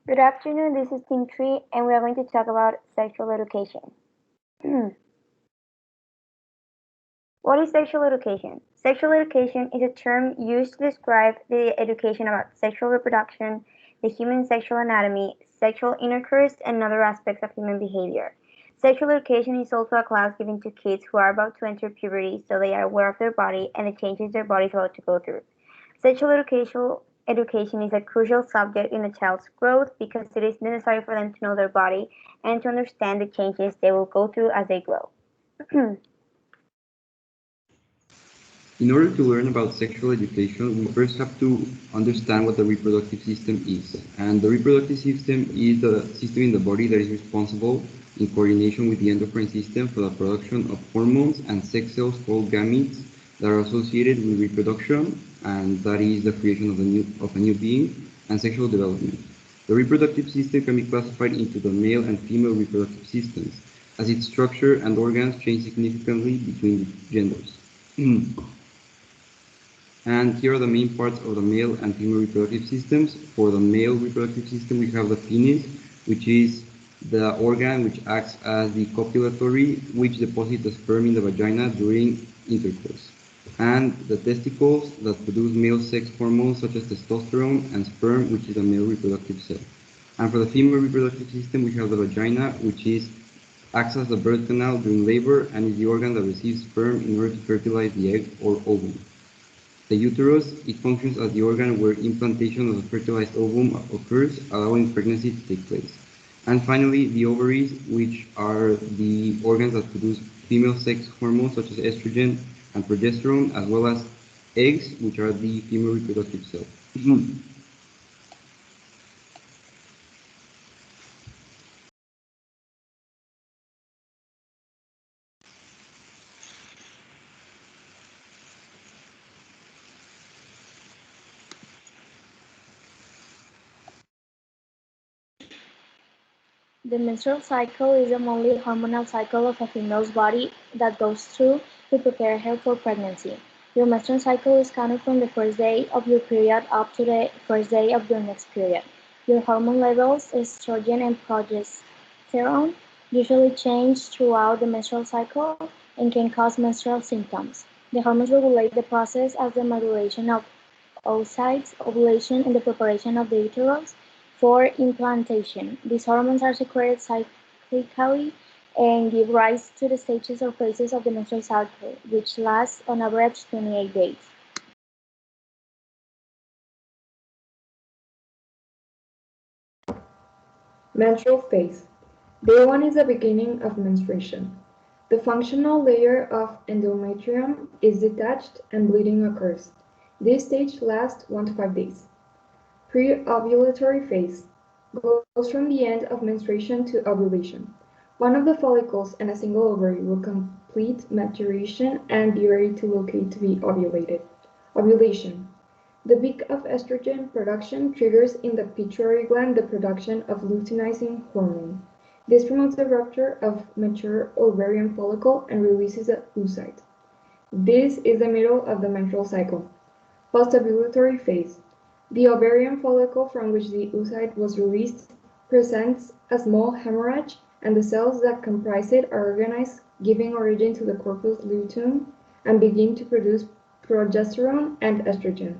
Good afternoon, this is Team 3 and we are going to talk about sexual education. What is sexual education? Sexual education is a term used to describe the education about sexual reproduction, the human sexual anatomy, sexual intercourse, and other aspects of human behavior. Sexual education is also a class given to kids who are about to enter puberty so they are aware of their body and the changes their body is about to go through. Sexual education is a crucial subject in a child's growth because it is necessary for them to know their body and to understand the changes they will go through as they grow. In order to learn about sexual education, we first have to understand what the reproductive system is. And the reproductive system is the system in the body that is responsible, in coordination with the endocrine system, for the production of hormones and sex cells called gametes that are associated with reproduction, and that is the creation of a new being and sexual development. The reproductive system can be classified into the male and female reproductive systems, as its structure and organs change significantly between the genders. And here are the main parts of the male and female reproductive systems. For the male reproductive system, we have the penis, which is the organ which acts as the copulatory, which deposits the sperm in the vagina during intercourse. And the testicles that produce male sex hormones such as testosterone, and sperm, which is a male reproductive cell. And for the female reproductive system, we have the vagina, which acts as the birth canal during labor and is the organ that receives sperm in order to fertilize the egg or ovum. The uterus, it functions as the organ where implantation of the fertilized ovum occurs, allowing pregnancy to take place. And finally, the ovaries, which are the organs that produce female sex hormones such as estrogen and progesterone, as well as eggs, which are the female reproductive cell. The menstrual cycle is the monthly hormonal cycle of a female's body that goes through to prepare her for pregnancy. Your menstrual cycle is counted from the first day of your period up to the first day of your next period. Your hormone levels, estrogen and progesterone, usually change throughout the menstrual cycle and can cause menstrual symptoms. The hormones regulate the process as the modulation of oocytes, ovulation, and the preparation of the uterus for implantation. These hormones are secreted cyclically and give rise to the stages or phases of the menstrual cycle, which last on average 28 days. Menstrual phase. Day 1 is the beginning of menstruation. The functional layer of endometrium is detached and bleeding occurs. This stage lasts 1 to 5 days. Pre-ovulatory phase goes from the end of menstruation to ovulation. One of the follicles and a single ovary will complete maturation and be ready to locate to be ovulated. Ovulation. The peak of estrogen production triggers in the pituitary gland the production of luteinizing hormone. This promotes the rupture of mature ovarian follicle and releases the oocyte. This is the middle of the menstrual cycle. Postovulatory phase. The ovarian follicle from which the oocyte was released presents a small hemorrhage, and the cells that comprise it are organized, giving origin to the corpus luteum, and begin to produce progesterone and estrogen.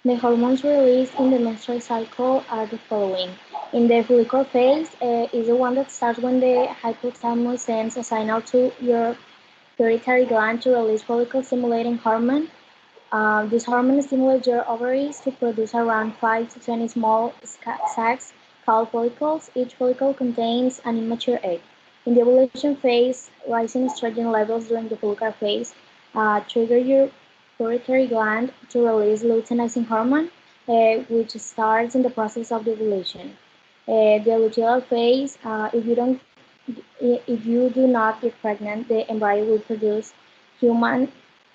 The hormones released in the menstrual cycle are the following. In the follicular phase is the one that starts when the hypothalamus sends a signal to your pituitary gland to release follicle-stimulating hormone. This hormone stimulates your ovaries to produce around 5 to 20 small sacs called follicles. Each follicle contains an immature egg. In the ovulation phase, rising estrogen levels during the follicular phase trigger your pituitary gland to release luteinizing hormone, which starts in the process of the ovulation. The luteal phase, if you do not get pregnant, the embryo will produce human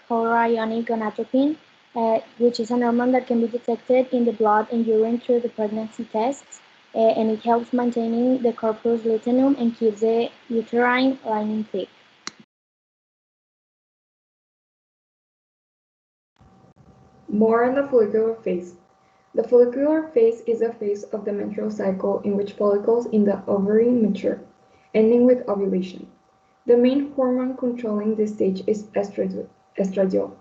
chorionic gonadotropin, which is an hormone that can be detected in the blood and urine through the pregnancy tests, and it helps maintaining the corpus luteum and keeps the uterine lining thick. More on the follicular phase. The follicular phase is a phase of the menstrual cycle in which follicles in the ovary mature, ending with ovulation. The main hormone controlling this stage is estradiol.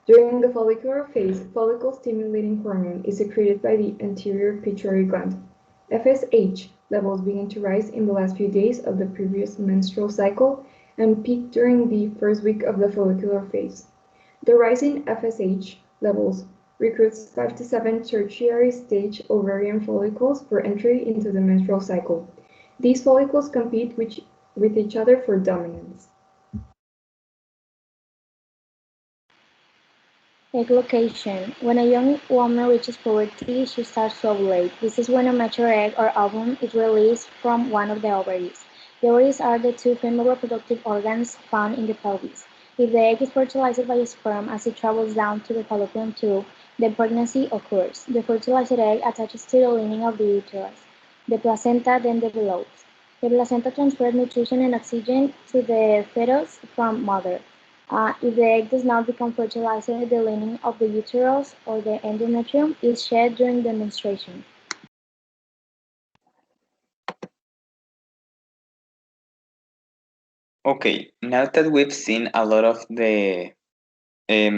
During the follicular phase, follicle-stimulating hormone is secreted by the anterior pituitary gland. FSH levels begin to rise in the last few days of the previous menstrual cycle and peak during the first week of the follicular phase. The rise in FSH levels recruits 5 to 7 tertiary stage ovarian follicles for entry into the menstrual cycle. These follicles compete with each other for dominance. Egg location. When a young woman reaches puberty, she starts to ovulate. This is when a mature egg or ovum is released from one of the ovaries. The ovaries are the two female reproductive organs found in the pelvis. If the egg is fertilized by a sperm as it travels down to the fallopian tube, then pregnancy occurs. The fertilized egg attaches to the lining of the uterus. The placenta then develops. The placenta transfers nutrition and oxygen to the fetus from mother. If the egg does not become fertilized, the lining of the uterus or the endometrium is shed during the menstruation. Okay, now that we've seen a lot of the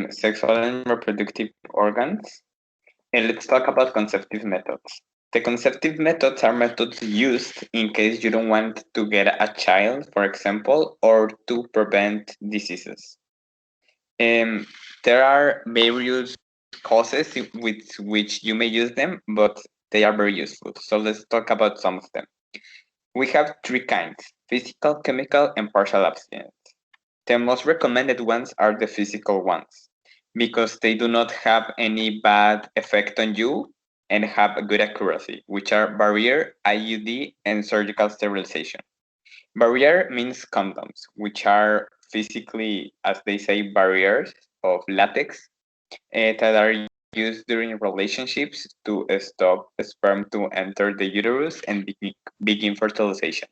sexual and reproductive organs, let's talk about conceptive methods. The conceptive methods are methods used in case you don't want to get a child, for example, or to prevent diseases. There are various causes with which you may use them, but they are very useful. So let's talk about some of them. We have three kinds: physical, chemical, and partial abstinence. The most recommended ones are the physical ones because they do not have any bad effect on you and have a good accuracy, which are barrier, IUD, and surgical sterilization. Barrier means condoms, which are physically, as they say, barriers of latex that are used during relationships to stop sperm to enter the uterus and begin fertilization.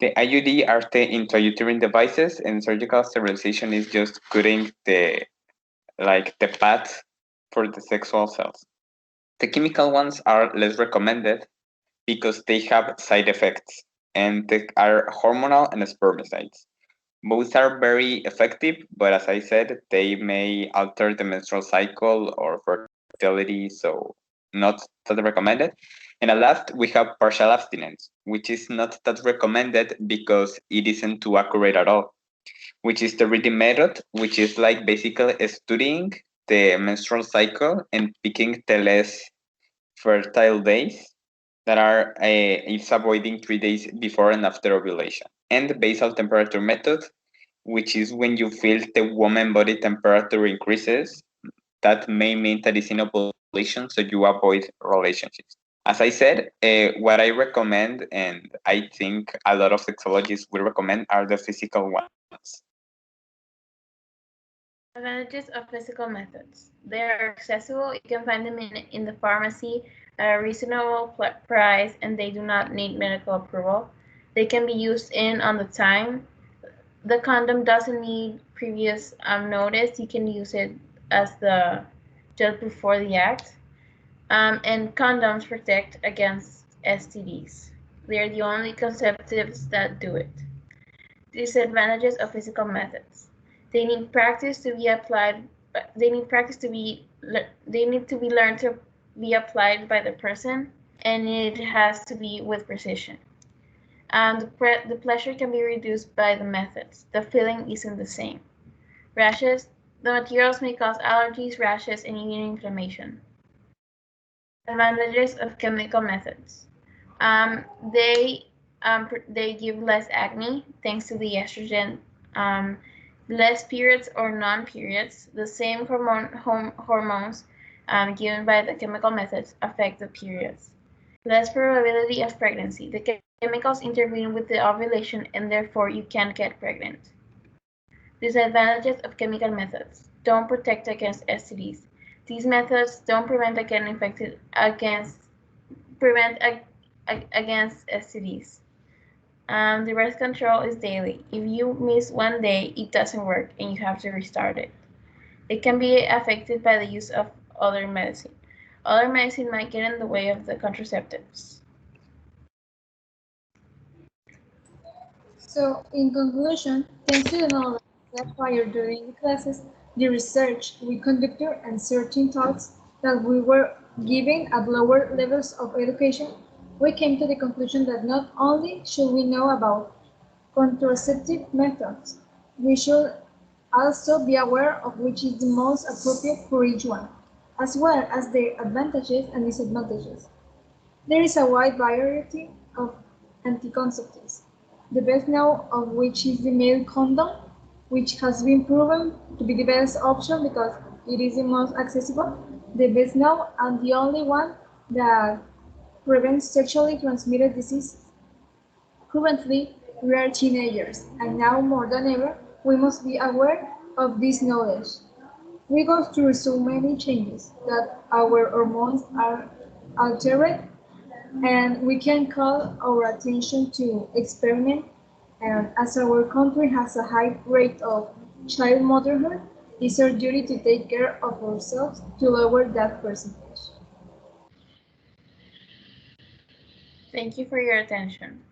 The IUD are the intrauterine devices, and surgical sterilization is just cutting the path for the sexual cells. The chemical ones are less recommended because they have side effects and they are hormonal and spermicides. Both are very effective, but as I said, they may alter the menstrual cycle or fertility, so not that recommended. And at last, we have partial abstinence, which is not that recommended because it isn't too accurate at all, which is the reading method, which is like basically studying the menstrual cycle and picking the less fertile days that are it's avoiding 3 days before and after ovulation. And the basal temperature method, which is when you feel the woman body temperature increases, that may mean that it's in ovulation, so you avoid relationships. As I said, what I recommend, and I think a lot of sexologists will recommend, are the physical ones. Advantages of physical methods. They are accessible. You can find them in the pharmacy at a reasonable price, and they do not need medical approval. They can be used in on the time. The condom doesn't need previous notice. You can use it as just before the act. And condoms protect against STDs. They are the only contraceptives that do it. Disadvantages of physical methods. They need practice to be applied. They need to be learned to be applied by the person, and it has to be with precision. The pleasure can be reduced by the methods. The feeling isn't the same. Rashes. The materials may cause allergies, rashes, and even inflammation. Advantages of chemical methods. They give less acne thanks to the estrogen, less periods or non-periods. The same hormones given by the chemical methods affect the periods. Less probability of pregnancy. The chemicals intervene with the ovulation and therefore you can't get pregnant. Disadvantages of chemical methods. Don't protect against STDs. These methods don't prevent against STDs. The birth control is daily. If you miss one day, it doesn't work and you have to restart it. It can be affected by the use of other medicine. Other medicine might get in the way of the contraceptives. So, in conclusion, thanks to the knowledge we acquired during the classes, the research we conducted, and certain talks that we were giving at lower levels of education, we came to the conclusion that not only should we know about contraceptive methods, we should also be aware of which is the most appropriate for each one, as well as their advantages and disadvantages. There is a wide variety of anticonceptives, the best known of which is the male condom, which has been proven to be the best option because it is the most accessible, the best known, and the only one that prevents sexually transmitted diseases. Currently, we are teenagers, and now more than ever, we must be aware of this knowledge. We go through so many changes that our hormones are altered, and we can call our attention to experiment. And as our country has a high rate of child motherhood, it's our duty to take care of ourselves to lower that percentage. Thank you for your attention.